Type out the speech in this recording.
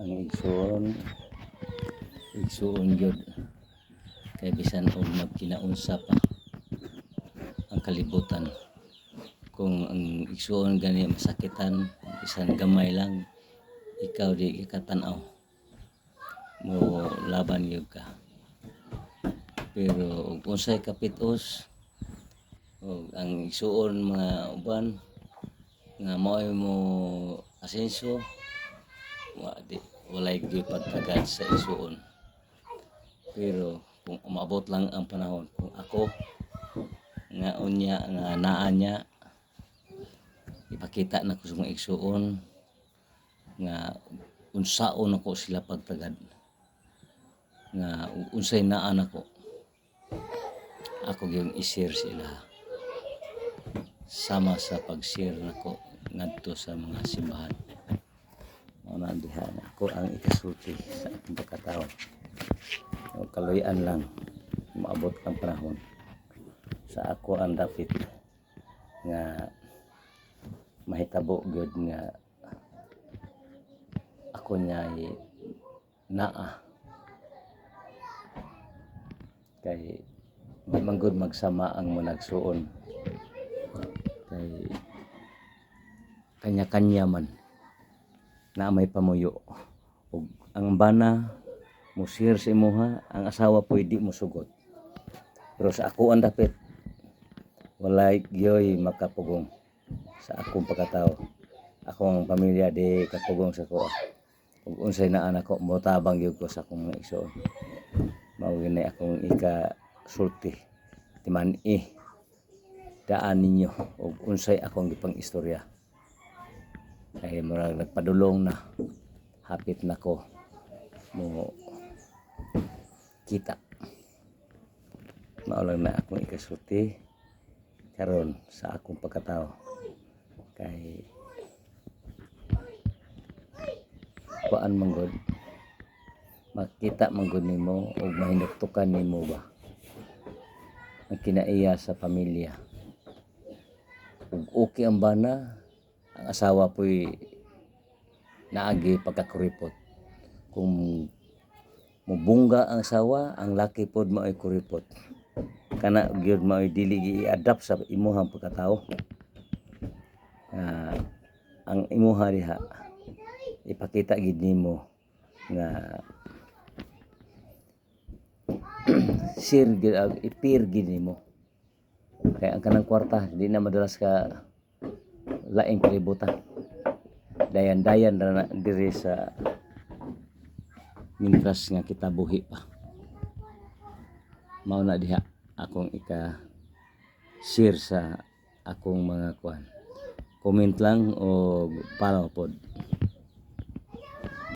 ang igsuon gyud kay bisan og magkinaunsa pa ang kalibutan, kung ang igsuon gani masakitan bisan gamay lang, ikaw di ikatan-aw mo laban gyud ka. Pero ug unsay kapitos og ang igsuon mga uban nga mao'y mo asenso, walay gyud pagtagad sa igsuon. Pero kung umabot lang ang panahon, kung ako nga unya nga naa niya, ipakita na ko sa mga igsuon nga unsaon ako sila pagtagad, nga unsay naa nako, ako gyud i-share sila sama sa pag-share nako ngadto sa mga simbahan. Mao na diha ako ang ikasulti sa akong pagkatao. O kaluyan lang maabot ang panahon sa ako ang dapit nga mahitabo gyud nga ako niya naa, kay di man gud magsama ang managsuon, kay kanya-kanya man na may pamuyo. Ug ang bana mo share sa imuha, ang asawa pwede mo sugot, pero sa ako ang dapit walay gyoy makapugong sa akong pagkatao. Akong pamilya di kapugong sa ko. Ug unsay naa nako motabang gyud ko sa akong mga igsoon. Mao gini akong ikasulti, timan-i daan ninyo ug unsay akong gipang istorya, kay murag nagpadulong na hapit nako mo kita. Mao lang na akong ikasulti karon sa akong pagkatao, kay kuan man gud makita man gud nimo ug mahinuktukan nimo ba ang kinaiya sa pamilya. Ug okay ang bana, ang asawa po'y naagi pagkakuripot. Kung mubungga ang asawa, ang laki pod mao'y kuripot. Kana gyud mao'y dili i-adapt sa imuhang pagkatao. Ang imuha diha ipakita gid nimo nga share gid, ipir gid nimo. Kaya ang kanang kwarta di na madalas ka laing kalibutan. Dayan-dayan na diri sa mintras nga kita buhi pa. Mao na diha akong ika-share sa akong mga kuan. Comment lang o follow pod.